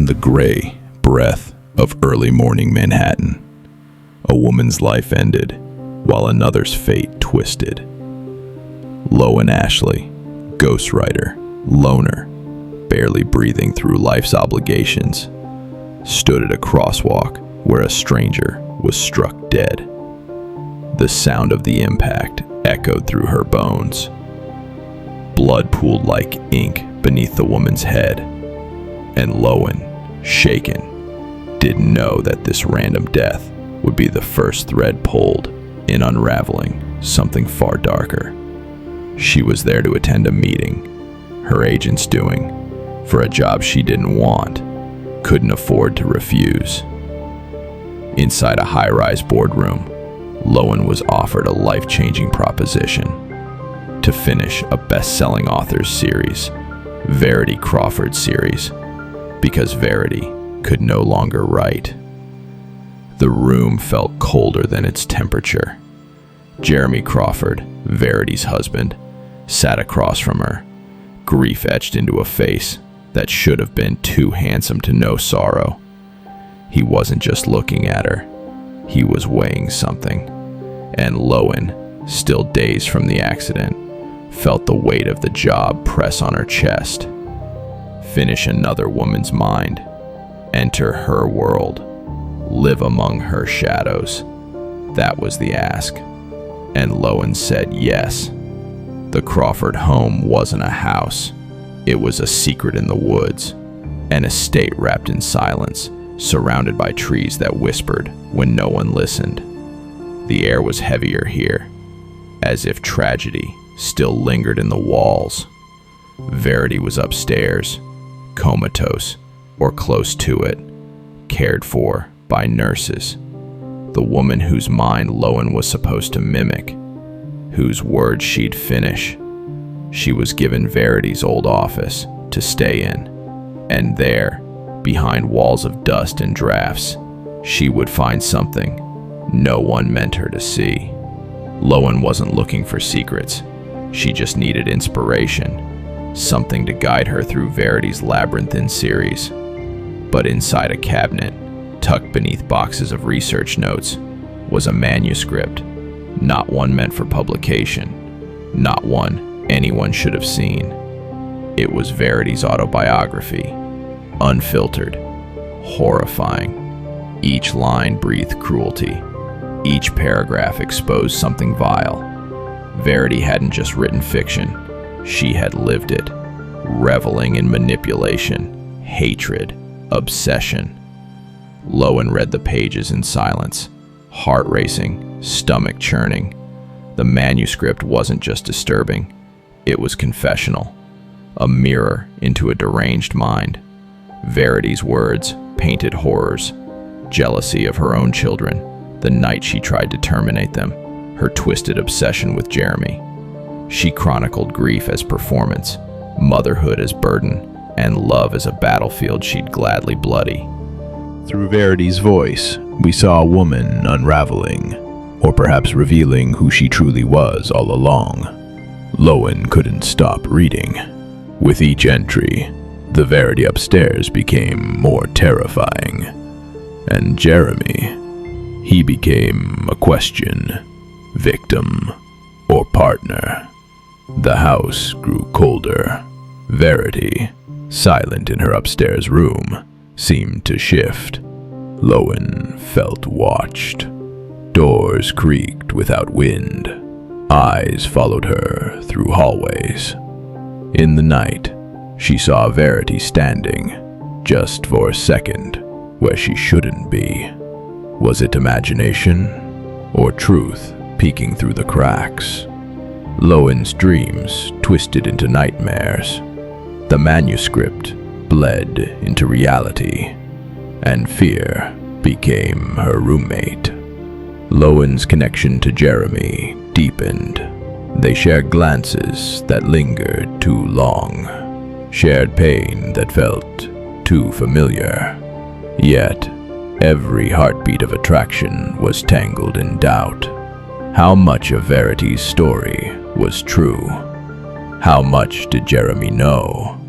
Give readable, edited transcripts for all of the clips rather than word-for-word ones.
the gray breath of early morning Manhattan, a woman's life ended while another's fate twisted. Lowen Ashley, ghostwriter, loner, barely breathing through life's obligations, stood at a crosswalk where a stranger was struck dead. The sound of the impact echoed through her bones. Blood pooled like ink beneath the woman's head, and Lowen, shaken, didn't know that this random death would be the first thread pulled in unraveling something far darker. She was there to attend a meeting her agent's doing for a job she didn't want, couldn't afford to refuse. Inside a high-rise boardroom, Lowen was offered a life-changing proposition: to finish a best-selling author's series, Verity Crawford's series, because Verity could no longer write. The room felt colder than its temperature. Jeremy Crawford, Verity's husband, sat across from her, grief etched into a face that should have been too handsome to know sorrow. He wasn't just looking at her, he was weighing something, and Lowen, still dazed from the accident, felt the weight of the job press on her chest. Finish another woman's mind, enter her world, live among her shadows. That was the ask, and Lowen said yes. The Crawford home wasn't a house. It was a secret in the woods, an estate wrapped in silence, surrounded by trees that whispered when no one listened. The air was heavier here, as if tragedy still lingered in the walls. Verity was upstairs, comatose, or close to it, cared for by nurses. The woman whose mind Lowen was supposed to mimic, whose words she'd finish. She was given Verity's old office to stay in, and there, behind walls of dust and drafts, she would find something no one meant her to see. Lowen wasn't looking for secrets. She just needed inspiration, something to guide her through Verity's labyrinthine series. But inside a cabinet, tucked beneath boxes of research notes, was a manuscript, not one meant for publication, not one anyone should have seen. It was Verity's autobiography, unfiltered, horrifying. Each line breathed cruelty. Each paragraph exposed something vile. Verity hadn't just written fiction, she had lived it, reveling in manipulation, hatred, obsession. Lowen read the pages in silence, heart racing, stomach churning. The manuscript wasn't just disturbing, it was confessional, a mirror into a deranged mind. Verity's words painted horrors, jealousy of her own children, the night she tried to terminate them, her twisted obsession with Jeremy. She chronicled grief as performance, motherhood as burden, and love as a battlefield she'd gladly bloody. Through Verity's voice, we saw a woman unraveling, or perhaps revealing who she truly was all along. Lowen couldn't stop reading. With each entry, the Verity upstairs became more terrifying. And Jeremy, he became a question, victim, or partner. The house grew colder. Verity, silent in her upstairs room, seemed to shift. Lowen felt watched. Doors creaked without wind. Eyes followed her through hallways. In the night, she saw Verity standing, just for a second, where she shouldn't be. Was it imagination, or truth peeking through the cracks? Lowen's dreams twisted into nightmares. The manuscript bled into reality, and fear became her roommate. Lowen's connection to Jeremy deepened. They shared glances that lingered too long, shared pain that felt too familiar. Yet, every heartbeat of attraction was tangled in doubt. How much of Verity's story was true? How much did Jeremy know?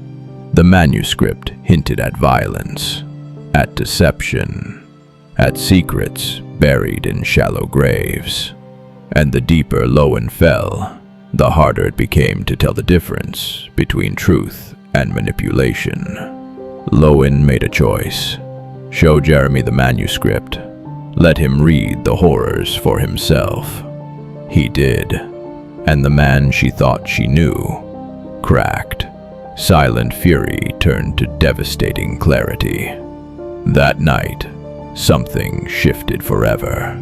The manuscript hinted at violence, at deception, at secrets buried in shallow graves. And the deeper Lowen fell, the harder it became to tell the difference between truth and manipulation. Lowen made a choice. Show Jeremy the manuscript. Let him read the horrors for himself. He did, and the man she thought she knew cracked. Silent fury turned to devastating clarity. That night, something shifted forever.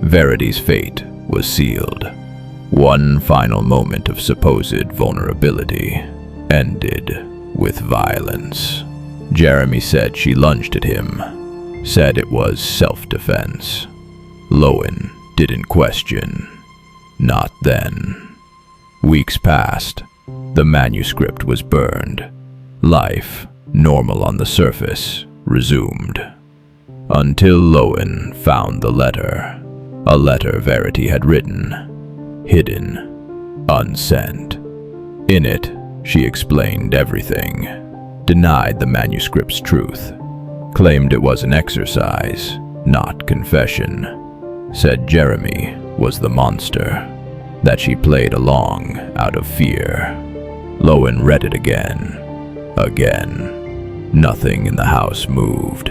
Verity's fate was sealed. One final moment of supposed vulnerability ended with violence. Jeremy said she lunged at him, said it was self-defense. Lowen didn't question. Not then. Weeks passed. The manuscript was burned. Life, normal on the surface, resumed. Until Lowen found the letter. A letter Verity had written, hidden, unsent. In it, she explained everything, denied the manuscript's truth, claimed it was an exercise, not confession, said Jeremy was the monster, that she played along out of fear. Lowen read it again. Nothing in the house moved,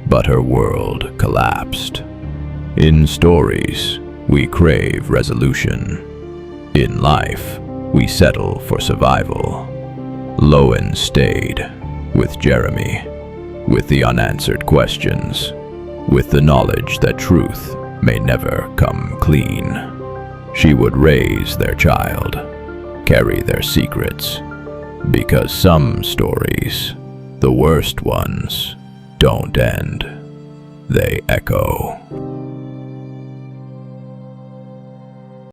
but her world collapsed. In stories, we crave resolution. In life, we settle for survival. Lowen stayed with Jeremy, with the unanswered questions, with the knowledge that truth may never come clean. She would raise their child, carry their secrets, because some stories, the worst ones, don't end. They echo.